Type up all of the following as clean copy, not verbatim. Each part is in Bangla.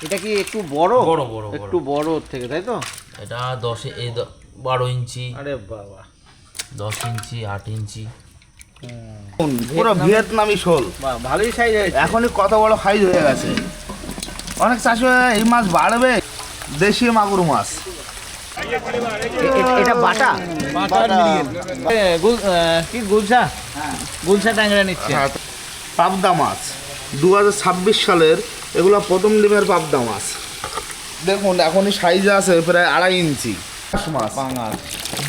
এটা কি একটু বড় বড় বড় একটু বড় থেকে, তাই তো? এটা 12 ইঞ্চি, আরে বাবা, 10 ইঞ্চি, 8 ইঞ্চি। পুরো ভিয়েতনামি শোল, ভালোই সাইজ হয়েছে। এখনই কত বড় সাইজ হয়ে গেছে। অনেক চাষি এই মাছ বাড়বে, দেশীয় মাগুর মাছ। এটা বাটা কি গুলশা? গুলশা ট্যাংরা নিচ্ছে। পাবদা মাছ 2026 সালের, এগুলো প্রথম ডিমের পাবদা মাছ। দেখুন এখনই সাইজ আছে প্রায় 2.5 ইঞ্চি মাছ। পাঙাশ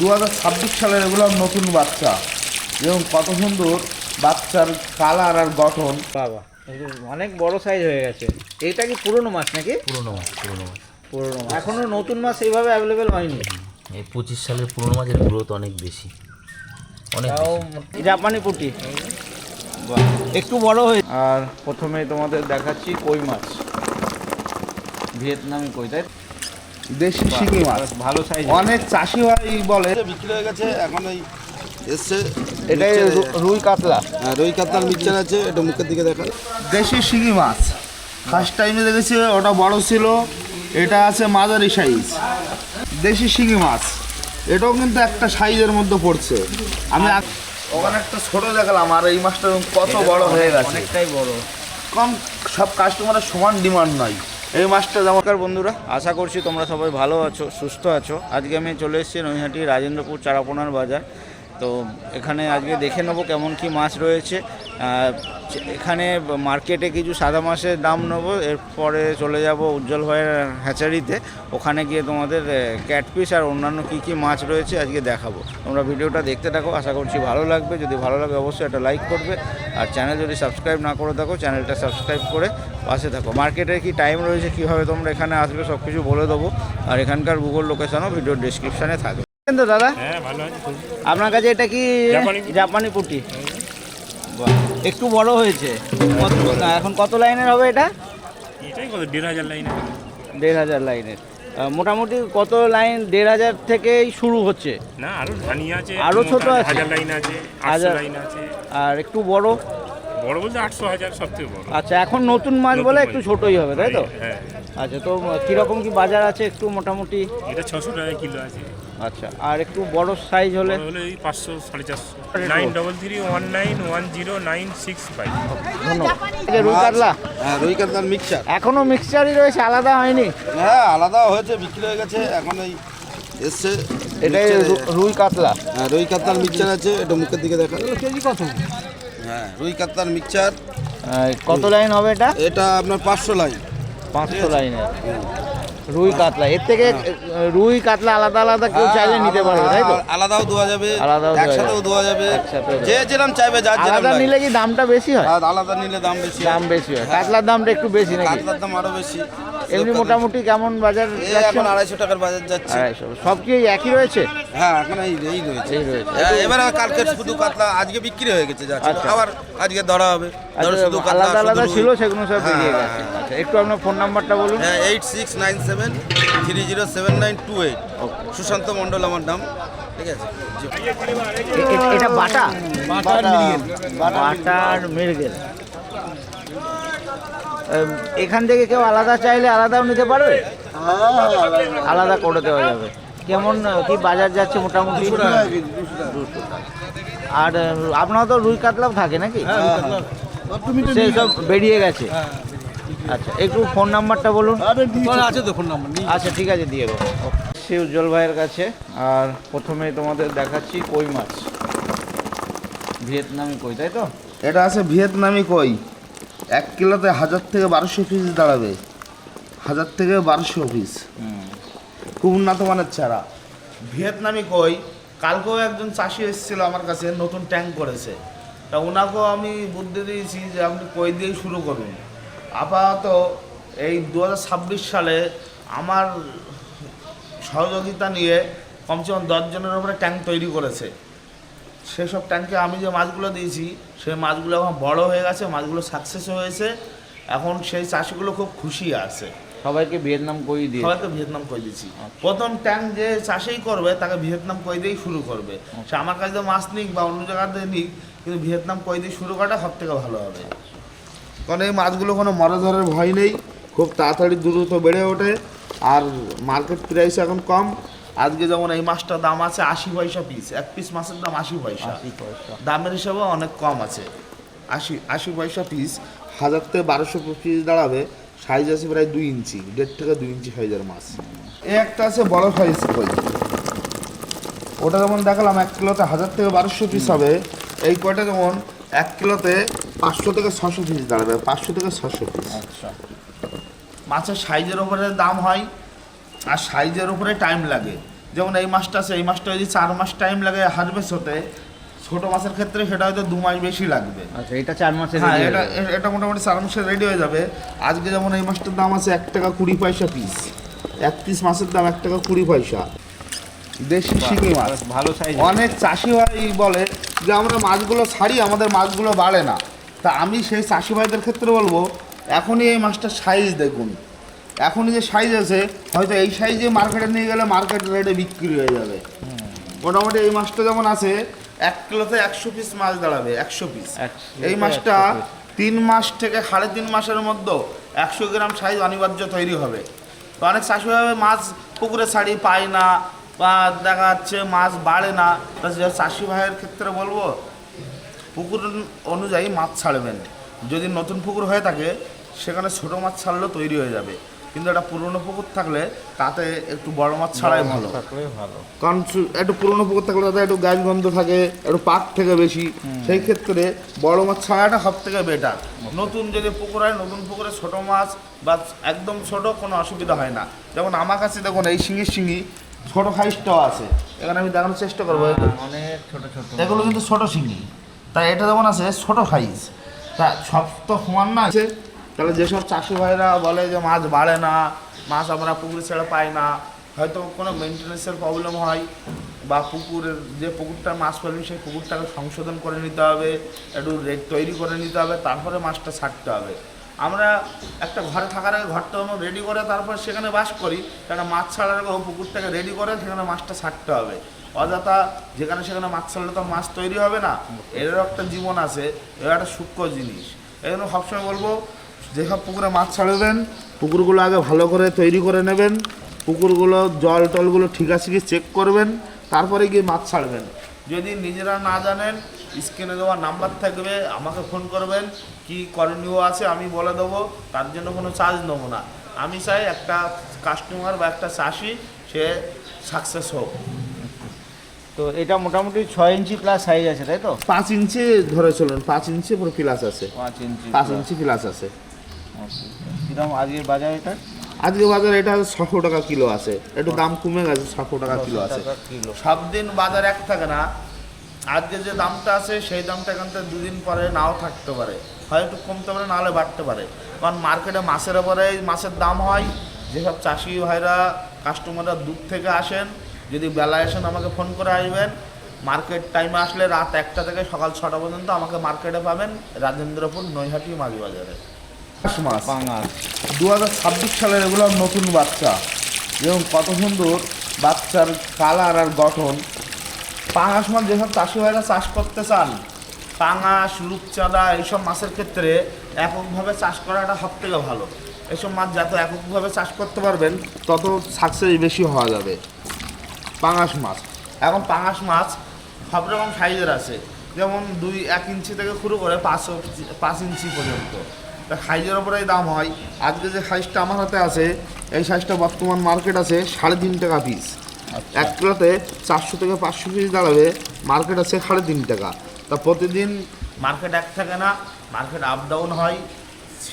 2026 সালের, এগুলো নতুন বাচ্চা। এবং কত সুন্দর বাচ্চার কালার আর গঠন। বাবা, অনেক বড় সাইজ হয়ে গেছে। এটা কি পুরনো মাছ নাকি? পুরনো মাছ, পুরনো মাছ। পুরনো মাছ, এখনো নতুন মাছ এইভাবে অ্যাভেলেবেল হয়নি। এই 25 সালের পুরনো মাছের গ্রোথ অনেক বেশি, অনেক বেশি। জাপানি পুঁটি একটু বড় হয়ে। আর প্রথমে তোমাদের দেখাচ্ছি কই মাছ, ভিয়েতনামি কই, তাই? দেশি শিঙি মাছ ভালো সাইজ। অনেক চাষি ভাই বলে বিক্রি হয়ে গেছে, এখন এই এসছে। এটাই রুই কাতলা। রুই কাতলার মিক্সচার আছে, এটা মুখের দিকে দেখান। দেশি শিঙি মাছ ফার্স্ট টাইমে দেখেছি, ওটা বড় ছিল, এটা আছে মাঝারি সাইজ। দেশি শিঙি মাছ এটাও কিন্তু একটা সাইজের মধ্যে পড়ছে। আমি ওখানে একটা ছোট দেখালাম, আর এই মাছটা কত বড় হয়ে গেছে, অনেকটাই বড়। কম সব কাস্টমারের সমান ডিমান্ড নয় এই মাছটা। যেমন নমস্কার বন্ধুরা, আশা করছি তোমরা সবাই ভালো আছো, সুস্থ আছো। আজকে আমি চলে এসেছি নৈহাটি রাজেন্দ্রপুর চারাপোনার বাজার। তো এখানে আজকে দেখে নেবো কেমন কি মাছ রয়েছে। এখানে মার্কেটে কিছু সাদা মাছের দাম নেবো, এরপরে চলে যাব উজ্জ্বল ভাইয়ের হ্যাচারিতে। ওখানে গিয়ে তোমাদের ক্যাটফিশ আর অন্যান্য কী কী মাছ রয়েছে আজকে দেখাবো। তোমরা ভিডিওটা দেখতে থাকো, আশা করছি ভালো লাগবে। যদি ভালো লাগে অবশ্যই একটা লাইক করবে, আর চ্যানেল যদি সাবস্ক্রাইব না করে থাকো চ্যানেলটা সাবস্ক্রাইব করে পাশে থাকো। মার্কেটের কি টাইম রয়েছে, কীভাবে তোমরা এখানে আসবে সব কিছু বলে দেবো। আর এখানকার গুগল লোকেশনও ভিডিওর ডিসক্রিপশানে থাকবে। কিন্তু দাদা, হ্যাঁ ভালো আছে। আপনার কাছে এটা কি জাপানি পুঁটি? একটু বড় হয়েছে। এখন কত লাইনের হবে এটা? এটাই কত 1.5 লাইন। 1.5 লাইনের। মোটামুটি কত লাইন? 1.5 থেকেই শুরু হচ্ছে না, আরো ধানি আছে, আরো ছোট আছে, 1000 লাইন আছে, 800 লাইন আছে। আর একটু বড় বড় বলতে 800 1000 সবথেকে বড়। আচ্ছা, এখন নতুন মাছ বলে একটু ছোটই হবে, তাই তো? হ্যাঁ, আচ্ছা, তো কীরকম কি বাজার আছে একটু মোটামুটি? এটা 600 টাকা কিলো আছে। আচ্ছা, আর একটু বড় সাইজ হলে? বড় হলে এই 500 450। 9331910965। ধন্যবাদ। রুই কাতলা, হ্যাঁ, রুই কাতলার মিক্সচার। এখনো মিক্সচারই রয়েছে, আলাদা হয়নি? হ্যাঁ, আলাদা হয়েছে, বিক্রি হয়ে গেছে, এখন এই এসছে। এটাই রুই কাতলা। হ্যাঁ, রুই কাতলার মিক্সচার আছে, এটা মুখের দিকে দেখান। কেজি কত? হ্যাঁ, রুই কাতলার মিক্সচার। কত লাইন হবে এটা? এটা আপনার 500 লাইন। 500 লাইনের রুই কাতলা। এর থেকে রুই কাতলা আলাদা আলাদা কেউ চাইলে নিতে পারবে, তাই তো? আলাদাও দেওয়া যাবে, আলাদাও দেওয়া একসাথেও দেওয়া যাবে, একসাথেও যে যেরকম চাইবে, যার যেরকম আলাদা নিলে কি দামটা বেশি হয়? আলাদা নিলে দাম বেশি। দাম বেশি হয়, কাতলার দামটা একটু বেশি নাকি? কাতলার দাম আরো বেশি। এমনি মোটামুটি কেমন বাজার যাচ্ছে? এখন 250 টাকার বাজার যাচ্ছে। 250। সব কি একই রয়েছে? হ্যাঁ, এখন এই রয়েছে। এই রয়েছে। হ্যাঁ, এবার কালকে শুধু কাতলা আজকে বিক্রি হয়ে গেছে, যাচ্ছে আচ্ছা। আবার আজকে ধরা হবে। ধরো শুধু কাতলা, আলাদা আলাদা শুধু রুই। ছিল, সেগুলো সব বেরিয়ে হ্যাঁ, গেছে। আচ্ছা, একটু আপনার ফোন নাম্বারটা বলুন। হ্যাঁ, 8697307928। সুশান্ত মণ্ডল আমার নাম, ঠিক আছে। এটা বাটা? বাটার মৃগেল। এখান থেকে কেউ আলাদা চাইলে আলাদাও নিতে পারবে? আলাদা করে দেওয়া যাবে। কেমন কি বাজার যাচ্ছে মোটামুটি? 200 টাকা। আর আপনারা তো রুই কাতলাও থাকে নাকি? সেই সব বেরিয়ে গেছে। আচ্ছা, একটু ফোন নাম্বারটা বলুন। আছে তো ফোন নাম্বার। আচ্ছা, ঠিক আছে, দিয়ে দেবো। সে উজ্জ্বল ভাইয়ের কাছে। আর প্রথমে তোমাদের দেখাচ্ছি কই মাছ, ভিয়েতনামি কই, তাই তো? এটা আছে ভিয়েতনামি কই, 1 কিলোতে 1000 থেকে 1200 পিস দাঁড়াবে। 1000 থেকে 1200 পিস, খুব উন্নত মানের চারা ভিয়েতনামি কই। কালকেও একজন চাষি এসেছিল আমার কাছে, নতুন ট্যাঙ্ক করেছে। তা ওনাকেও আমি বুদ্ধি দিয়েছি যে আপনি কই দিয়েই শুরু করুন। আপাতত এই 2026 সালে আমার সহযোগিতা নিয়ে কমসে কম 10 জনের উপরে ট্যাঙ্ক তৈরি করেছে। সেসব ট্যাঙ্কে আমি যে মাছগুলো দিয়েছি সেই মাছগুলো এখন বড় হয়ে গেছে, মাছগুলো সাকসেস হয়েছে। এখন সেই চাষিগুলো খুব খুশি আছে। সবাইকে ভিয়েতনাম কই দিয়ে? সবাইকে ভিয়েতনাম কই দিচ্ছি। প্রথম ট্যাঙ্ক যে চাষেই করবে তাকে ভিয়েতনাম কই দিয়েই শুরু করবে। সে আমার কাছে মাছ নিক বা অন্য জায়গাতে নিক, কিন্তু ভিয়েতনাম কই দিয়ে শুরু করাটা সব থেকে ভালো হবে। কারণ এই মাছগুলো কোনো মরা ধরার ভয় নেই, খুব তাড়াতাড়ি দ্রুত বেড়ে ওঠে, আর মার্কেট প্রাইস এখন কম। আজকে যেমন এই মাছটার দাম আছে 80 পয়সা পিস, এক পিস মাছের দাম 80 পয়সা, দামের হিসাবে অনেক কম আছে। 80 পয়সা পিস, 1000 থেকে 1200 পিস দাঁড়াবে। সাইজ আছে প্রায় 2 ইঞ্চি, 1.5 থেকে 2 ইঞ্চি সাইজের মাছ। এই একটা আছে বড় সাইজ কই, ওটা যেমন দেখালাম 1 কিলোতে 1000 থেকে 1200 পিস হবে। এই কয়টা যেমন 1 কিলোতে 500 থেকে 600 পিস দাঁড়াবে, 500 থেকে 600 পিস। আচ্ছা, মাছের সাইজের উপরে দাম হয় আর সাইজের উপরে টাইম লাগে। যেমন এই মাছটা আছে, এই মাছটা যদি 4 মাস টাইম লাগে হারভেস্ট হতে, ছোট মাছের ক্ষেত্রে সেটা হয়তো 2 মাস বেশি লাগবে। আচ্ছা, এটা 4 মাসের হ্যাঁ, ready এটা হয়ে যাবে। এটা মোটামুটি 4 মাসে রেডি হয়ে যাবে। আজকে যেমন এই মাছটার দাম আছে 1 টাকা 20 পয়সা পিস, 1 পিস মাছের দাম 1 টাকা 20 পয়সা। দেশি শিঙি মাছ। ভালো সাইজ। অনেক চাষি ভাই বলে যে আমরা মাছগুলো ছাড়ি, আমাদের মাছগুলো বাড়ে না। তা আমি সেই চাষি ভাইদের ক্ষেত্রে বলবো, এখনই এই মাছটার সাইজ দেখুন, এখনই যে সাইজ আছে হয়তো এই সাইজে মার্কেটে নিয়ে গেলে মার্কেট রেটে বিক্রি হয়ে যাবে। মোটামুটি এই মাছটা যেমন আছে 1 কিলোতে 100 পিস মাছ দাঁড়াবে, 100 পিস। 100 এই মাছটা 100 পিস। 3 মাস থেকে 3.5 মাসের মধ্যে 100 গ্রাম সাইজ অনিবার্য তৈরি হবে। তো অনেক চাষি ভাবে মাছ পুকুরে ছাড়ি পায় না, বা দেখা যাচ্ছে মাছ বাড়ে না। তা যে চাষি ভাইয়ের ক্ষেত্রে বলবো, পুকুর অনুযায়ী মাছ ছাড়বেন। যদি নতুন পুকুর হয়ে থাকে সেখানে ছোট মাছ ছাড়লেও তৈরি হয়ে যাবে, কিন্তু একটা পুরনো পুকুর থাকলে তাতে একটু বড় মাছ ছাড়াই ভালো। ভালো। কারণ একটু পুরনো পুকুর থাকলে তাতে একটু গাছ গন্ধ থাকে, একটু পাক থেকে বেশি, সেই ক্ষেত্রে বড় মাছ ছাড়াটা সব থেকে বেটার। নতুন যদি পুকুর হয়, নতুন পুকুরে ছোট মাছ বা একদম ছোট কোনো অসুবিধা হয় না। যেমন আমার কাছে দেখুন এই শিঙি ছোট সাইজটাও আছে, এখানে আমি দেখানোর চেষ্টা করবো। অনেক ছোট ছোট। এগুলো কিন্তু ছোট শিঙি, তাই এটা যেমন আছে ছোট সাইজ। তা সব তো সমান না আছে। তাহলে যেসব চাষি ভাইরা বলে যে মাছ বাড়ে না, মাছ আমরা পুকুরে ছেড়ে পাই না, হয়তো কোনো মেনটেন্যান্সের প্রবলেম হয়, বা পুকুরের যে পুকুরটা মাছ ফেলবে সেই পুকুরটাকে সংশোধন করে নিতে হবে, একটু রেট তৈরি করে নিতে হবে, তারপরে মাছটা ছাড়তে হবে। আমরা একটা ঘরে থাকার আগে ঘরটা রেডি করে তারপর সেখানে বাস করি, কেন মাছ ছাড়ার আগে পুকুরটাকে রেডি করে সেখানে মাছটা ছাড়তে হবে। অযথা যেখানে সেখানে মাছ ছাড়লে তো মাছ তৈরি হবে না, এরও একটা জীবন আছে, এর একটা সূক্ষ্ম জিনিস। এই জন্য সবসময় বলবো, যেসব পুকুরে মাছ ছাড়বেন পুকুরগুলো আগে ভালো করে তৈরি করে নেবেন, পুকুরগুলো জল টলগুলো ঠিক আছে কি চেক করবেন, তারপরে গিয়ে মাছ ছাড়বেন। যদি নিজেরা না জানেন, স্ক্রিনে দেওয়া নাম্বার থাকবে, আমাকে ফোন করবেন, কি করণীয় আছে আমি বলে দেবো, তার জন্য কোনো চার্জ নেবো না। আমি চাই একটা কাস্টমার বা একটা চাষি সে সাকসেস হোক। তো এটা মোটামুটি 6 ইঞ্চি প্লাস সাইজ আছে, তাই তো? 5 ইঞ্চি ধরে চলুন, 5 ইঞ্চি পুরো প্লাস আছে, 5 ইঞ্চি। 5 ইঞ্চি প্লাস আছে। কিরকম আজকের বাজার এটা? আজকে বাজারে এটা 600 টাকা কিলো আছে, একটু দাম কমে গেছে, 600 টাকা কিলো আছে। কিলো। সব দিন বাজার এক থাকে না, আজকে যে দামটা আছে সেই দামটা এখান থেকে 2 দিন পরে নাও থাকতে পারে, হয় একটু কমতে পারে, নাহলে বাড়তে পারে। কারণ মার্কেটে মাছের উপরে মাছের দাম হয়। যেসব চাষি ভাইরা কাস্টমাররা দূর থেকে আসেন, যদি বেলা আসেন আমাকে ফোন করে আসবেন। মার্কেট টাইমে আসলে রাত 1টা থেকে সকাল 6টা পর্যন্ত আমাকে মার্কেটে পাবেন, রাজেন্দ্রপুর নৈহাটি মাছ বাজারে। মাছ পাঙাশ 2026 সালের এগুলো নতুন বাচ্চা, এবং কত সুন্দর বাচ্চার কালার আর গঠন। পাঙাশ মাছ যেসব চাষি ভাইরা চাষ করতে চান, পাঙাশ, রূপচাঁদা এইসব মাছের ক্ষেত্রে এককভাবে চাষ করাটা সব থেকে ভালো। এইসব মাছ যত এককভাবে চাষ করতে পারবেন তত সাকসেস বেশি হওয়া যাবে। পাঙাশ মাছ, এখন পাঙাশ মাছ সব রকম সাইজের আছে, যেমন 1 ইঞ্চি থেকে শুরু করে 5 ইঞ্চি পর্যন্ত। তা সাইজের ওপরেই দাম হয়। আজকে যে সাইজটা আমার হাতে আছে, এই সাইজটা বর্তমান মার্কেট আছে 3.5 টাকা পিস। 1 কিলোতে 400 থেকে 500 পিস দাঁড়াবে, মার্কেট আছে 3.5 টাকা। তা প্রতিদিন মার্কেট এক থাকে না, মার্কেট আপ ডাউন হয়,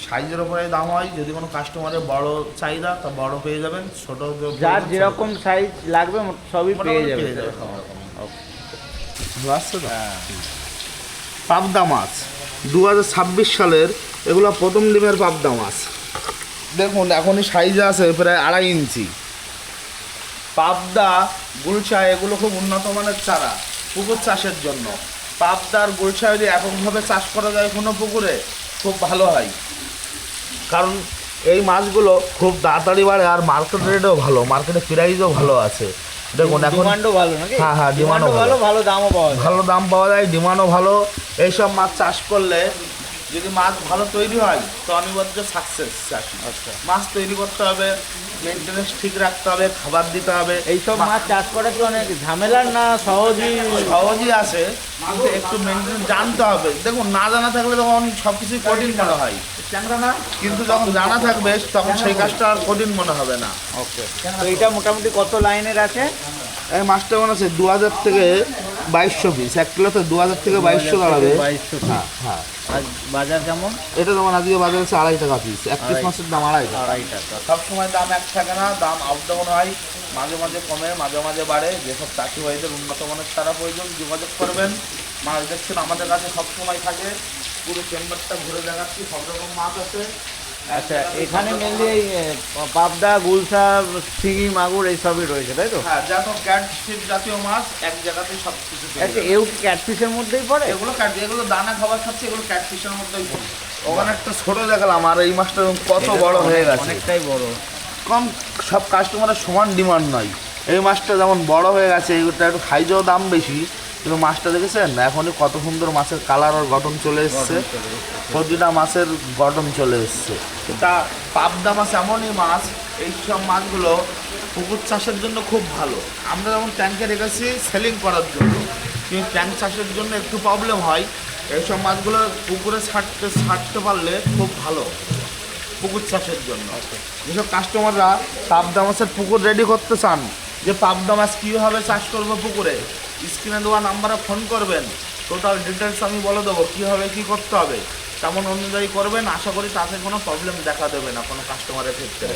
সাইজের ওপরে দাম হয়। যদি কোনো কাস্টমারের বড় চাহিদা, তা বড় পেয়ে যাবেন, ছোট যার যেরকম সাইজ লাগবে সবই পেয়ে যাবে। পাবদা মাছ 2026 সালের, এগুলো প্রথম ডিমের পাবদা মাছ। দেখুন এখনই সাইজে আছে প্রায় 2.5 ইঞ্চি। পাবদা, গুলশা এগুলো খুব উন্নত মানের চারা পুকুর চাষের জন্য। পাবদার গুলশা যদি এককভাবে চাষ করা যায় কোনো পুকুরে, খুব ভালো হয়। কারণ এই মাছগুলো খুব তাড়াতাড়ি বাড়ে, আর মার্কেট রেটও ভালো, মার্কেটে প্রাইসও ভালো আছে। দেখুন এখন ডিমান্ডও ভালো নাকি? হ্যাঁ, ডিমান্ডও ভালো, ভালো দামও পাওয়া যায়। ভালো দাম পাওয়া যায়, ডিমান্ডও ভালো। এইসব মাছ চাষ করলে যদি মাছ ভালো তৈরি হয় তো অনিবার্য সাকসেস চাষি। আচ্ছা। মাছ তৈরি করতে হবে, মেনটেনেন্স ঠিক রাখতে হবে, খাবার দিতে হবে। এইসব মাছ চাষ করা কি অনেক ঝামেলার না সহজই? সহজই আছে, কিন্তু একটু মেনটেনেন্স জানতে হবে। দেখুন, না জানা থাকলে তখন সব কিছুই কঠিন মনে হয়, কিন্তু যখন জানা থাকবে তখন সেই কাজটা আর কঠিন মনে হবে না। ওকে, তো এটা মোটামুটি কত লাইনের আছে? এই মাছটা মনে আছে 2000 থেকে 2200 পিস, 1 কিলোতে 2000 থেকে 2200 দাঁড়াবে। 2200। হ্যাঁ হ্যাঁ। আর বাজার কেমন? এটা তোমার আজকে বাজারে আছে 2.5 টাকা পিস, 1 পিস মাছের দাম 2.5 টাকা। 2.5 টাকা। সবসময় দাম এক থাকে না, দাম আপ ডাউন হয়, মাঝে মাঝে কমে, মাঝে মাঝে বাড়ে। যেসব চাষি ভাইদের উন্নত মানের চারা প্রয়োজন যোগাযোগ করবেন। মাছ দেখছেন আমাদের কাছে সবসময় থাকে, পুরো চেম্বারটা ঘুরে দেখাচ্ছি, সব রকম মাছ আছে। আচ্ছা, এখানে মেনলি এই পাবদা, গুলশা, শিঙি, মাগুর এইসবই রয়েছে, তাই তো? হ্যাঁ, যত ক্যাটফিশ জাতীয় মাছ এক জায়গাতেই সব কিছু পেয়ে আচ্ছা, যাবেন। এও কি ক্যাটফিশের মধ্যেই পড়ে? এগুলো এগুলো দানা খাবার খাচ্ছে, এগুলো ক্যাটফিশের মধ্যেই পড়ে। ওখানে একটা ছোট দেখালাম, আর এই মাছটা কত বড় হয়ে গেছে। অনেকটাই বড়। কম, সব কাস্টমারের সমান ডিমান্ড নয়। এই মাছটা যেমন বড় হয়ে গেছে, এইটা একটু সাইজেও দাম বেশি, কিন্তু মাছটা দেখেছেন এখনই কত সুন্দর মাছের কালার আর গঠন চলে এসছে। প্রতিটা মাছের গঠন চলে এসছে। তা পাবদা মাছ এমনই মাছ, এইসব মাছগুলো পুকুর চাষের জন্য খুব ভালো। আমরা যেমন ট্যাঙ্কে রেখেছি সেলিং করার জন্য, কিন্তু ট্যাঙ্ক চাষের জন্য একটু প্রবলেম হয়। এইসব মাছগুলো পুকুরে ছাড়তে পারলে খুব ভালো পুকুর চাষের জন্য। যেসব কাস্টমাররা পাবদা মাছের পুকুর রেডি করতে চান, যে পাবদা মাছ কীভাবে চাষ করবো পুকুরে, স্ক্রিনে দেওয়া নাম্বারে ফোন করবেন, টোটাল ডিটেলস আমি বলে দেবো কীভাবে কী করতে হবে, তেমন অনুযায়ী করবেন। আশা করি তাতে কোনো প্রবলেম দেখা দেবে না কোনো কাস্টমারের ক্ষেত্রে।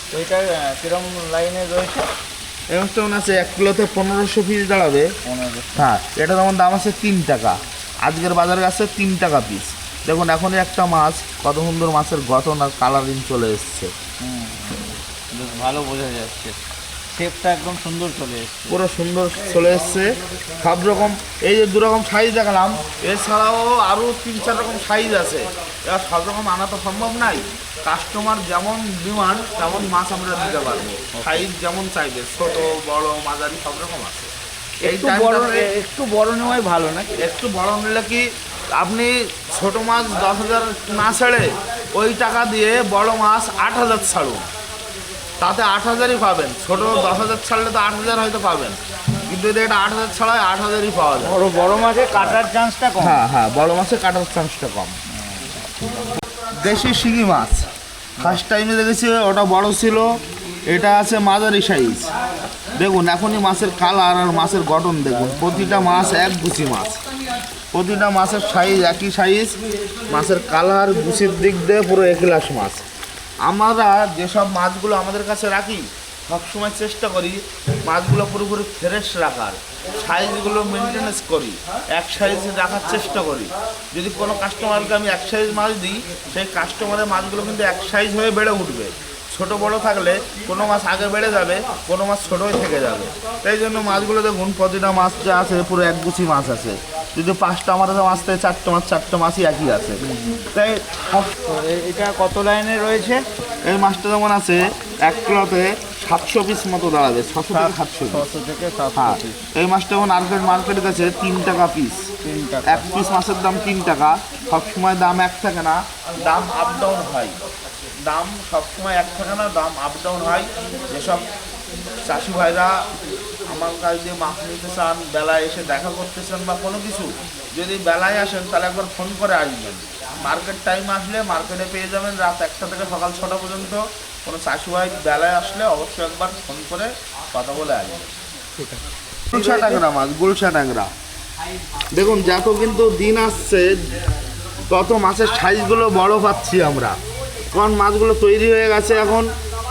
তো এটা কিরম লাইনে রয়েছে? এই মাছটা মনে আছে 1 কিলোতে 1500 পিস দাঁড়াবে। 1500। হ্যাঁ, এটা যেমন দাম আছে 3 টাকা, আজকের বাজারে আছে 3 টাকা পিস। দেখুন এখনই একটা মাছ, কত সুন্দর মাছের গঠন আর কালারিং চলে এসছে। বেশ ভালো বোঝা যাচ্ছে, শেপটা একদম সুন্দর চলে এসছে। পুরো সুন্দর চলে এসছে। সব রকম, এই যে 2 রকম সাইজ দেখালাম, এছাড়াও আরও 3-4 রকম সাইজ আছে। এবার সব রকম আনা তো সম্ভব নাই, কাস্টমার যেমন ডিমান্ড তেমন মাছ আমরা দিতে পারবো। সাইজ যেমন চাইবে, ছোট বড় মাঝারি সব রকম আছে। এই একটু বড় নেওয়াই ভালো নাকি? একটু বড় নিলে কি আপনি ছোট মাছ 10,000 না ছেড়ে ওই টাকা দিয়ে বড় মাছ 8,000 ছাড়ুন, তাতে 8,000ই পাবেন। ছোট 10,000 ছাড়লে তো 8,000 হয়তো পাবেন, কিন্তু যদি এটা 8,000 ছাড়ায় 8,000ই পাওয়া যায়। বড় মাছে কাটার চান্সটা কম। হ্যাঁ হ্যাঁ, বড় মাছে কাটার চান্সটা কম। দেশি শিঙি মাছ ফার্স্ট টাইমে দেখেছি, ওটা বড় ছিল, এটা আছে মাঝারি সাইজ। দেখুন এখনই মাছের কালার আর মাছের গঠন দেখুন, প্রতিটা মাছ এক গুছি মাছ, প্রতিটা মাছের সাইজ একই সাইজ, মাছের কালার গুছির দিক দিয়ে পুরো একলাস মাছ। আমরা যেসব মাছগুলো আমাদের কাছে রাখি সবসময় চেষ্টা করি মাছগুলো পুরোপুরি ফ্রেশ রাখার, সাইজগুলো মেনটেনেন্স করি, এক সাইজ রাখার চেষ্টা করি। যদি কোনো কাস্টমারকে আমি এক সাইজ মাছ দিই, সেই কাস্টমারের মাছগুলো কিন্তু এক সাইজ হয়ে বেড়ে উঠবে। ছোট বড় থাকলে কোনো মাছ আগে বেড়ে যাবে, কোনো মাছ ছোটোই থেকে যাবে। তাই জন্য মাছগুলো দেখুন, প্রতিটা মাছ যা আছে পুরো একগুছি মাছ আছে। যদি 5টা আমাদের মাছ থেকে 4টে মাছই একই আছে। তাই তো এটা কত লাইনে রয়েছে? এই মাছটা যেমন আছে 1 কিলোতে 700 পিস মতো দাঁড়াবে, 600 থেকে 700 পিস। 600 থেকে 700 হ্যাঁ, পিস। এই মাছটা যেমন মার্কেটের কাছে 3 টাকা পিস। 3 টাকা। 1 পিস মাছের দাম 3 টাকা। সবসময় দাম এক থাকে না, দাম আপ ডাউন হয়। দাম সবসময় এক থাকে না, দাম আপ ডাউন হয়। যেসব চাষি ভাইরা আমার কাছে দিয়ে মাছ নিতে চান, বেলায় এসে দেখা করতে চান বা কোনো কিছু, যদি বেলায় আসেন তাহলে একবার ফোন করে আসবেন। মার্কেট টাইম আসলে মার্কেটে পেয়ে যাবেন রাত 1টা থেকে সকাল 6টা পর্যন্ত। কোনো চাষি ভাই বেলায় আসলে অবশ্যই একবার ফোন করে কথা বলে আসবেন। ঠিক আছে। গুলশা ট্যাংরা মাছ, গুলশা ট্যাংরা দেখুন, যত কিন্তু দিন আসছে তত মাছের সাইজগুলো বড় পাচ্ছি আমরা, কারণ মাছগুলো তৈরি হয়ে গেছে।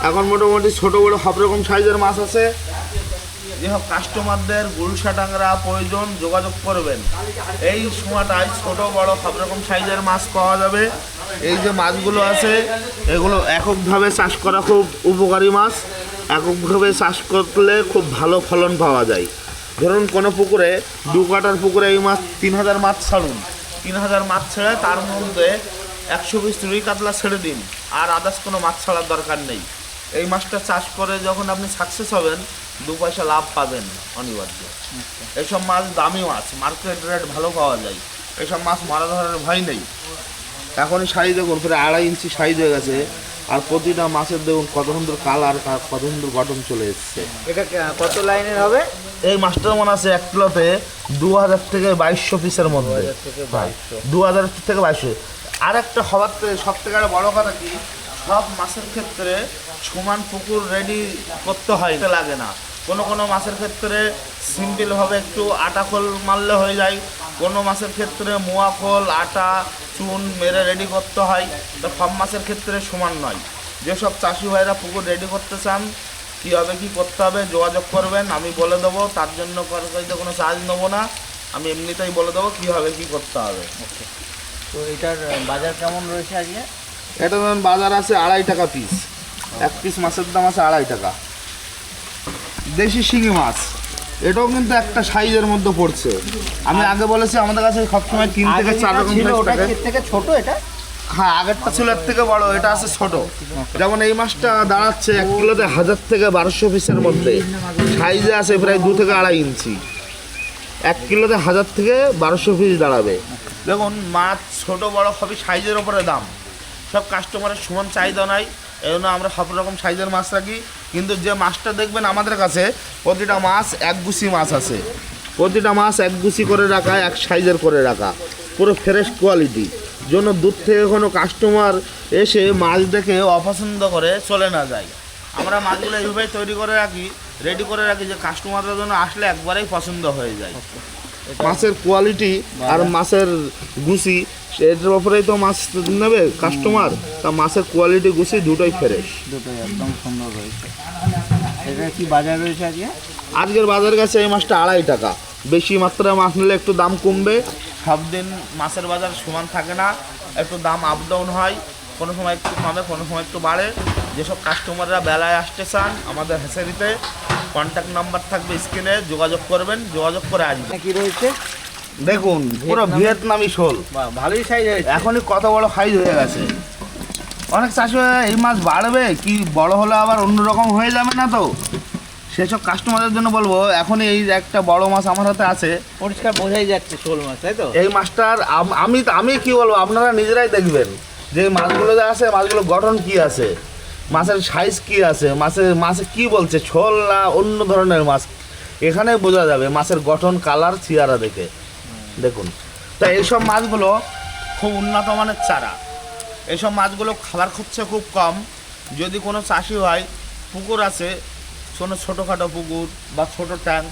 এখন মোটামুটি ছোটো বড়ো সব রকম সাইজের মাছ আছে। যেসব কাস্টমারদের গুলশা ট্যাংরা প্রয়োজন যোগাযোগ করবেন। এই সময়টায় ছোট বড় সব রকম সাইজের মাছ পাওয়া যাবে। এই যে মাছগুলো আছে এগুলো এককভাবে চাষ করা খুব উপকারী মাছ। এককভাবে চাষ করলে খুব ভালো ফলন পাওয়া যায়। ধরুন কোনো পুকুরে 2 কাটার পুকুরে এই মাছ 3,000 মাছ ছাড়ুন, 3,000 মাছ ছেড়ে তার মধ্যে 100 পিস রুই কাতলা ছেড়ে দিন, আর আদার্স কোনো মাছ ছাড়ার দরকার নেই। এই মাছটা চাষ করে যখন আপনি সাকসেস হবেন 2 পয়সা লাভ পাবেন অনিবার্য। এইসব মাছ দামি মাছ, মার্কেট রেট ভালো পাওয়া যায়। এইসব মাছ মারা ধরার ভয় নেই। এখনই সাইজ দেখুন প্রায় 2.5 ইঞ্চি সাইজ হয়ে গেছে। আর প্রতিটা মাছের দেখুন কত সুন্দর কালার, কত সুন্দর গঠন চলে এসছে। এটা কত লাইনের হবে? এই মাছটার মনে আছে 1 কিলোতে 2000 থেকে 2200 পিসের মধ্যে। 2000 থেকে 2200। 2000 থেকে 2200। আর একটা হবার সব থেকে একটা বড় কথা কি, সব মাছের ক্ষেত্রে সমান পুকুর রেডি করতে হয়, এটা লাগে না। কোনো কোনো মাছের ক্ষেত্রে সিম্পলভাবে একটু আটা খোল মারলে হয়ে যায়, কোনো মাছের ক্ষেত্রে মোয়া খোল আটা চুন মেরে রেডি করতে হয়। তো সব মাছের ক্ষেত্রে সমান নয়। যেসব চাষি ভাইরা পুকুর রেডি করতে চান, কীভাবে কী করতে হবে যোগাযোগ করবেন, আমি বলে দেবো। তার জন্য কোনো চার্জ নেবো না, আমি এমনিতেই বলে দেবো কীভাবে কী করতে হবে। তো এটার বাজার কেমন রয়েছে আজকে? এটা ধরুন বাজার আছে 2.5 টাকা পিস। 1 পিস মাছের দাম আছে 2.5 টাকা। দেশি শিঙি মাছ, এটাও কিন্তু একটা সাইজের মধ্যে পড়ছে। আমি আগে বলেছি আমাদের কাছে সবসময় 3 থেকে 4 রকম ছিল সাইজ ওটা থাকে। এর থেকে ছোট এটা? হ্যাঁ, আগেরটা ছিল এর থেকে বড়, এটা আছে ছোট। যেমন এই মাছটা দাঁড়াচ্ছে 1 কিলোতে 1000 থেকে 1200 পিসের মধ্যে। সাইজে আছে প্রায় 2 থেকে 2.5 ইঞ্চি। 1 কিলোতে 1000 থেকে 1200 পিস দাঁড়াবে। দেখুন মাছ ছোট বড় সবই সাইজের ওপরে দাম। সব কাস্টমারের সমান চাহিদা নাই, এই জন্য আমরা সব রকম সাইজের মাছ রাখি। কিন্তু যে মাছটা দেখবেন আমাদের কাছে, প্রতিটা মাছ একগুছি মাছ আছে। প্রতিটা মাছ একগুছি করে রাখা, এক সাইজের করে রাখা, পুরো ফ্রেশ কোয়ালিটি। জন্য দূর থেকে কোনো কাস্টমার এসে মাছ দেখে অপছন্দ করে চলে না যায়। আমরা মাছগুলো এইভাবেই তৈরি করে রাখি, রেডি করে রাখি, যে কাস্টমাররা যেন আসলে একবারেই পছন্দ হয়ে যায়। মাছের কোয়ালিটি আর মাছের গুছি, এটার উপরেই তো মাছ নেবে কাস্টমার। তা মাছের কোয়ালিটি গুছি দুটোই ফ্রেশ, দুটোই একদম সুন্দর রয়েছে। এটা কি বাজার রয়েছে আজকে? আজকের বাজার গেছে এই মাছটা 2.5 টাকা। বেশি মাত্রায় মাছ নিলে একটু দাম কমবে। সব দিন মাছের বাজার সমান থাকে না, একটু দাম আপ ডাউন হয়। কোনো সময় একটু কমে, কোনো সময় একটু বাড়ে। যেসব কাস্টমাররা বেলায় আসতে চান আমাদের হ্যাচারিতে, কন্ট্যাক্ট নাম্বার থাকবে স্ক্রিনে, যোগাযোগ করবেন, যোগাযোগ করে আসবেন। কি রয়েছে দেখুন পুরো ভিয়েতনামি শোল, ভালোই সাইজ হয়েছে। এখনই কত বড় সাইজ হয়ে গেছে। অনেক চাষি এই মাছ বাড়বে কি, বড় হলে আবার অন্যরকম হয়ে যাবে না। তো সেসব কাস্টমারদের জন্য বলবো, এখনই এই একটা বড় মাছ আমার হাতে আছে, পরিষ্কার বোঝাই যাচ্ছে শোল মাছ, তাই তো? এই মাছটার আমি কি বলবো, আপনারা নিজেরাই দেখবেন যে মাছগুলো যে আছে, মাছগুলো গঠন কি আছে, মাছের সাইজ কি আছে, মাছে কি বলছে, ছোল না অন্য ধরনের মাছ, এখানে বোঝা যাবে মাছের গঠন, কালার, চেহারা দেখে। দেখুন, তা এইসব মাছগুলো খুব উন্নত মানের চারা। এইসব মাছগুলো খাবার খরচা খুব কম। যদি কোনো চাষি হয় পুকুর আছে, কোনো ছোটোখাটো পুকুর বা ছোটো ট্যাঙ্ক,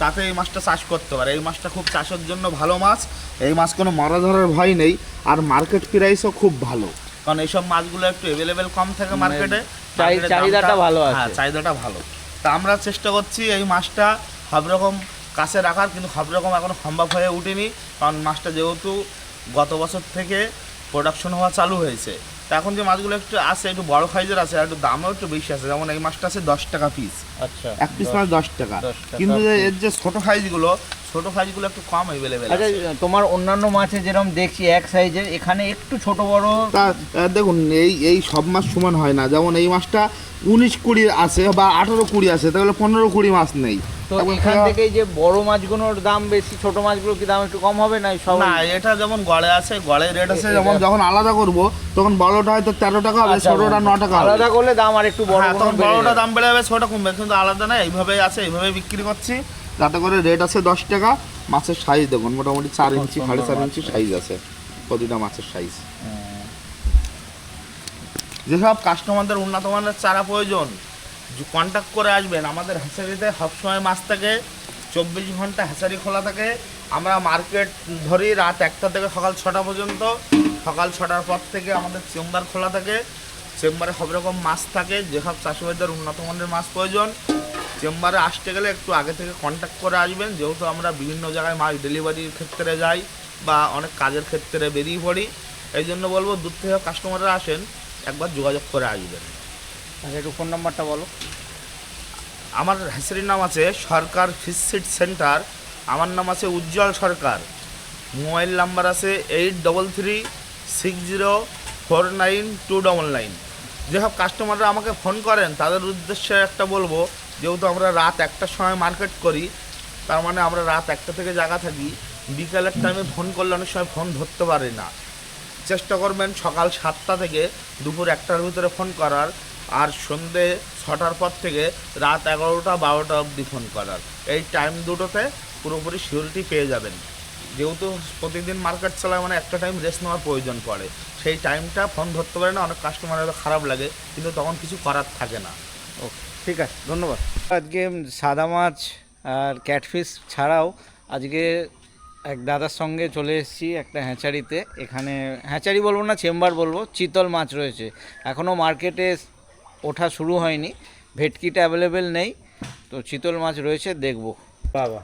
তাতে এই মাছটা চাষ করতে পারে। এই মাছটা খুব চাষের জন্য ভালো মাছ। এই মাছ কোনো মারা ধরার ভয় নেই, আর মার্কেট প্রাইসও খুব ভালো, কারণ এইসব মাছগুলো একটু অ্যাভেলেবেল কম থাকে মার্কেটে। চাহিদাটা ভালো আছে। হ্যাঁ, চাহিদাটা ভালো। তা আমরা চেষ্টা করছি এই মাছটা সব রকম কাছে রাখার, কিন্তু সব রকম এখনও সম্ভব হয়ে উঠেনি, কারণ মাছটা যেহেতু গত বছর থেকে প্রোডাকশন হওয়া চালু হয়েছে। তা এখন যে মাছগুলো একটু আছে, একটু বড় সাইজের আছে, আর একটু দামও একটু বেশি আছে। যেমন এই মাছটা আছে 10 টাকা পিস। আচ্ছা, 1 পিস মাছ 10 টাকা। 10 টাকা কিন্তু এর যে ছোট সাইজগুলো একটু কম অ্যাভেলেবেল আচ্ছা, আছে। তোমার অন্যান্য মাছে যেরকম দেখছি এক সাইজের, এখানে একটু ছোট বড়। তা দেখুন এই সব মাছ সমান হয় না। যেমন এই মাছটা 19-20 আছে বা 18-20 আছে, তাহলে 15-20 মাছ নেই। তো এখান থেকে যে বড় মাছগুলোর দাম বেশি, ছোট মাছগুলো কি দাম একটু কম হবে না? সব না, এটা যেমন গড়ে আছে, গড়ের রেট আছে। যেমন যখন আলাদা করব তখন বড়টা হয়তো 13 টাকা হবে, ছোটটা 9 টাকা হবে। আলাদা করলে দাম আর একটু বড়, তখন বড়টা দাম বেড়ে যাবে, ছোটটা কমবে। কিন্তু আলাদা না, এইভাবেই আছে, এইভাবেই বিক্রি করছি। যাতে করে রেট আছে 10 টাকা। মাছের সাইজ দেখুন মোটামুটি 4 ইঞ্চি 4.5 ইঞ্চি সাইজ আছে প্রতিটা মাছের সাইজ। যেসব কাস্টমারদের উন্নত মানের চারা প্রয়োজন, কন্ট্যাক্ট করে আসবেন। আমাদের হ্যাচারিতে সবসময় মাছ থাকে, 24 ঘন্টা হ্যাচারি খোলা থাকে। আমরা মার্কেট ধরি রাত 1টা থেকে সকাল 6টা পর্যন্ত। সকাল 6টার পর থেকে আমাদের চেম্বার খোলা থাকে। চেম্বারে সব রকম মাছ থাকে। যেসব চাষিবাদের উন্নত মানের মাছ প্রয়োজন, চেম্বারে আসতে গেলে একটু আগে থেকে কন্ট্যাক্ট করে আসবেন। যেহেতু আমরা বিভিন্ন জায়গায় মাছ ডেলিভারির ক্ষেত্রে যাই বা অনেক কাজের ক্ষেত্রে বেরিয়ে পড়ি, এই জন্য বলবো দূর থেকে কাস্টমাররা আসেন, একবার যোগাযোগ করে আসবেন। আচ্ছা, একটু ফোন নাম্বারটা বলো। আমার হ্যাচারির নাম আছে সরকার ফিশ সিড সেন্টার। আমার নাম আছে উজ্জ্বল সরকার। মোবাইল নাম্বার আছে 8336049299। যেসব কাস্টমাররা আমাকে ফোন করেন তাদের উদ্দেশ্যে একটা বলবো, যেহেতু আমরা রাত 1টার সময় মার্কেট করি, তার মানে আমরা রাত 1টা থেকে জায়গা থাকি। বিকালের টাইমে ফোন করলে অনেক সময় ফোন ধরতে পারি না। চেষ্টা করবেন সকাল 7টা থেকে দুপুর 1টার ভিতরে ফোন করার, আর সন্ধে 6টার পর থেকে রাত 11টা 12টা অবধি ফোন করার। এই টাইম দুটোতে পুরোপুরি সিকিউরিটি পেয়ে যাবেন। যেহেতু প্রতিদিন মার্কেট চালায় মানে একটা টাইম রেস্ট নেওয়ার প্রয়োজন পড়ে, সেই টাইমটা ফোন ধরতে পারে না, অনেক কাস্টমারের খারাপ লাগে, কিন্তু তখন কিছু করার থাকে না। ওকে, ঠিক আছে, ধন্যবাদ। আজকে সাদা মাছ আর ক্যাটফিশ ছাড়াও আজকে এক দাদার সঙ্গে চলে এসেছি একটা হ্যাচারিতে। এখানে হ্যাচারি বলবো না, চেম্বার বলবো। চিতল মাছ রয়েছে, এখনও মার্কেটে ওঠা শুরু হয়নি, ভেটকিটা অ্যাভেলেবেল নেই, তো চিতল মাছ রয়েছে, দেখবো। বাবা,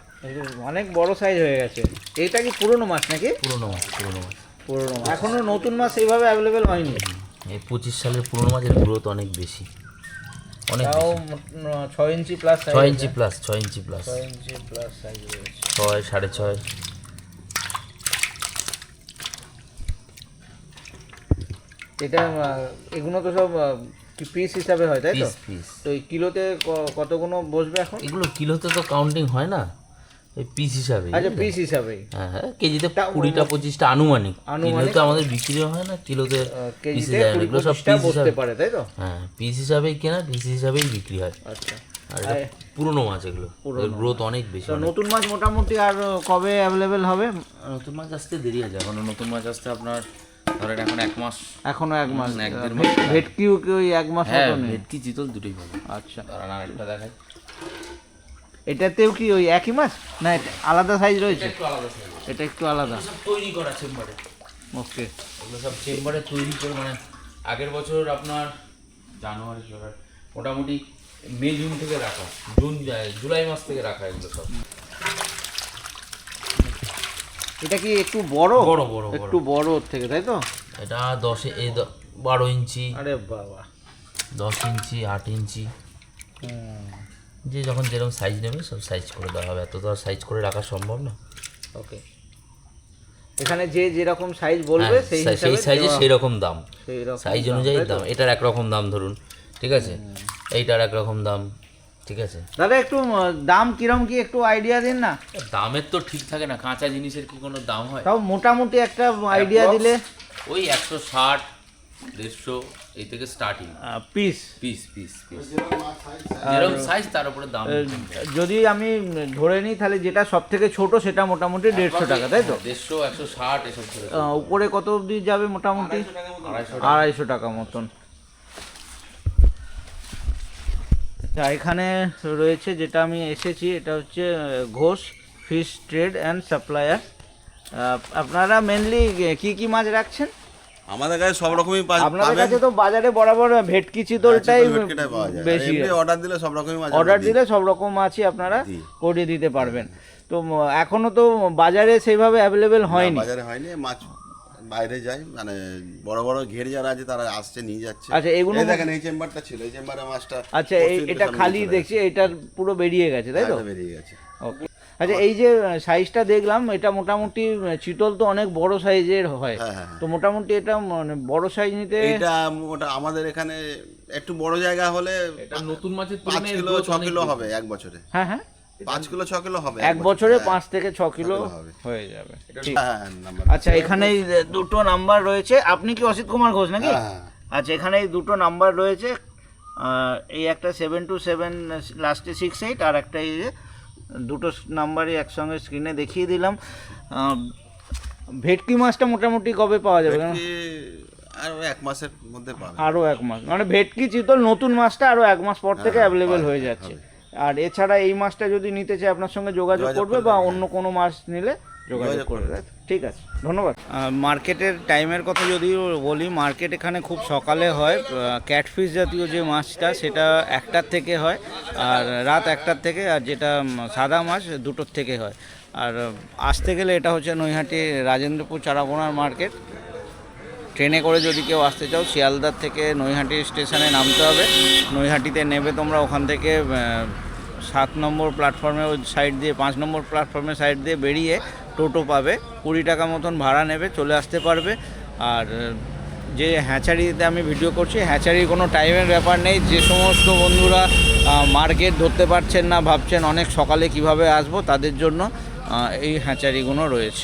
অনেক বড় সাইজ হয়ে গেছে। এইটা কি পুরনো মাছ নাকি? পুরোনো মাছ, পুরোনো মাছ। পুরনো মাছ, এখনও নতুন মাছ এইভাবে অ্যাভেলেবেল হয়নি। এই 25 সালের পুরোনো মাছের গ্রোথ অনেক বেশি, অনেক তাও বেশি। 6 ইঞ্চি প্লাস, 6 ইঞ্চি প্লাস, 6 ইঞ্চি প্লাস, 6 ইঞ্চি প্লাস সাইজ রয়েছে। 6, 6.5। এটা এগুলো তো সব কি পিস হিসাবে হয়, তাই তো? Piece piece. তো এই কিলোতে কতগুলো বসবে এখন? এগুলো কিলোতে তো কাউন্টিং হয় না, এই পিস হিসাবে। আচ্ছা, পিস হিসাবেই। হ্যাঁ হ্যাঁ, কেজিতে 20টা 25টা আনুমানিক। কিলোতে আমাদের বিক্রি হয় না, কিলোতে পিস কেজিতে যায় না, এগুলো সব 20-25টা পিস বসতে হিসাবে। পারে, তাই তো? হ্যাঁ, পিস হিসাবেই কেনা, পিস হিসাবেই বিক্রি হয়। আচ্ছা, আর এটা পুরোনো মাছ, এগুলো গ্রোথ অনেক বেশি। তো নতুন মাছ মোটামুটি আর কবে অ্যাভেলেবেল হবে? নতুন মাছ আসতে দেরি আছে, এখন নতুন মাছ আসতে আপনার ধরেন এখন 1 মাস। এখনো 1 মাস? 1-1.5 মাস। ভেটকিও কি ওই 1 মাস হ্যাঁ, মতো নেই? ভেটকি চিতল দুটোই পাবে। আচ্ছা, ধরেন আরেকটা দেখাই, এটাতেও কি ওই একই মাছ না এটা আলাদা সাইজ রয়েছে? একটু আলাদা size। এটা একটু আলাদা। সব তৈরি করা চেম্বারে, ওকে, এগুলো সব চেম্বারে তৈরি করে, মানে আগের বছর আপনার জানুয়ারি ফেব্রুয়ারি মোটামুটি মে জুন থেকে রাখা, জুলাই মাস থেকে রাখা এগুলো সব। এটা কি একটু বড়? বড় বড় একটু বড় ওর থেকে, তাই তো? এটা 12 ইঞ্চি, আরে বাবা, 10 ইঞ্চি, 8 ইঞ্চি, যে যখন যেরকম সাইজ নেবে সব সাইজ করে দেওয়া হবে। এত তো আর সাইজ করে রাখা সম্ভব না। ওকে, এখানে যে যেরকম সাইজ বলবে সেই সেই হিসাবে সাইজে সেই রকম দাম, সেই রকম সাইজ অনুযায়ী দাম। এটার একরকম দাম ধরুন, ঠিক আছে, এইটার একরকম দাম, ঠিক আছে। দাদা একটু দাম কিরম কি একটু আইডিয়া দিন না। দামের তো ঠিক থাকে না, কাঁচা জিনিসের কি কোনো দাম হয়? তাও মোটামুটি একটা আইডিয়া দিলে। ওই 160, 150 এই থেকে starting. Piece piece piece piece, যেরকম সাইজ তার উপরে দাম। যদি আমি ধরে নিই তাহলে যেটা সব থেকে ছোট সেটা মোটামুটি 150 টাকা, তাই তো? 150, 160 এসব ছিল। উপরে কত অবধি যাবে মোটামুটি? 250 টাকা মতন। এখানে রয়েছে যেটা আমি এসেছি, এটা হচ্ছে Ghosh fish trade and supplier. আপনারা মেনলি কি কি মাছ রাখছেন? আমাদের কাছে সব রকমই আপনাদের কাছে তো বাজারে বরাবর ভেটকি চিতলটাই বেশি। অর্ডার দিলে সব রকমই মাছ অর্ডার দিলে সব রকম মাছই আপনারা জি। করিয়ে দিতে পারবেন। তো এখনো তো বাজারে সেইভাবে অ্যাভেলেবেল হয়নি। বাজারে হয়নি, মাছ বাইরে যায়, মানে বড় বড় ঘের যারা আছে তারা আসছে নিয়ে যাচ্ছে। আচ্ছা, এগুলো এই দেখেন এই চেম্বারটা ছিল, এই চেম্বারে মাছটা আচ্ছা এটা খালি দেখছি, এটার পুরো বেরিয়ে গেছে, তাই তো? বেরিয়ে গেছে। ওকে, আচ্ছা এই যে সাইজটা দেখলাম, এটা মোটামুটি চিতল তো অনেক বড় সাইজের হয়, হ্যাঁ, হ্যাঁ। তো মোটামুটি এটা মানে বড় সাইজ নিতে এটা ওটা আমাদের এখানে একটু বড় জায়গা হলে এটা নতুন মাছের 5 কিলো 6 কিলো হবে এক বছরে। হ্যাঁ হ্যাঁ, 5 কিলো 6 কিলো হবে এক বছরে হ্যাঁ। 5 থেকে 6 কিলো হবে। হয়ে যাবে। ঠিক। হ্যাঁ, হ্যাঁ, নাম্বার। আচ্ছা, এখানে দুটো নাম্বার রয়েছে। আপনি কি অসিত কুমার ঘোষ নাকি? হ্যাঁ। আচ্ছা, এখানে এই দুটো নাম্বার রয়েছে, এই একটা 727 লাস্টে 68, আর একটা এই যে দুটো নাম্বারই একসঙ্গে স্ক্রিনে দেখিয়ে দিলাম। ভেটকি মাছটা মোটামুটি কবে পাওয়া যাবে? ভেটকি আরো 1 মাসের মধ্যে পাবে। আরও 1 মাস, মানে ভেটকি চিতল নতুন মাছটা আরও 1 মাস পর থেকে অ্যাভেলেবেল হয়ে যাচ্ছে। আর এছাড়া এই মাছটা যদি নিতে চাই আপনার সঙ্গে যোগাযোগ করবে, বা অন্য কোনো মাছ নিলে যোগাযোগ করবে। ঠিক আছে, ধন্যবাদ। মার্কেটের টাইমের কথা যদি বলি, মার্কেট এখানে খুব সকালে হয়। ক্যাটফিশ জাতীয় যে মাছটা সেটা 1টার থেকে হয়, আর রাত 1টার থেকে, আর যেটা সাদা মাছ 2টোর থেকে হয়। আর আসতে গেলে এটা হচ্ছে নৈহাটি রাজেন্দ্রপুর চারাপোনার মার্কেট। ট্রেনে করে যদি কেউ আসতে চাও, শিয়ালদার থেকে নৈহাটি স্টেশনে নামতে হবে। নৈহাটিতে নেবে তোমরা, ওখান থেকে 7 নম্বর প্ল্যাটফর্মে ওই সাইড দিয়ে, 5 নম্বর প্ল্যাটফর্মের সাইড দিয়ে বেরিয়ে টোটো পাবে, 20 টাকা মতন ভাড়া নেবে, চলে আসতে পারবে। আর যে হ্যাচারিতে আমি ভিডিও করছি, হ্যাচারির কোনো টাইমের ব্যাপার নেই। যে সমস্ত বন্ধুরা মার্কেট ধরতে পারছেন না, ভাবছেন অনেক সকালে কিভাবে আসবো, তাদের জন্য এই হ্যাচারিগুলো রয়েছে।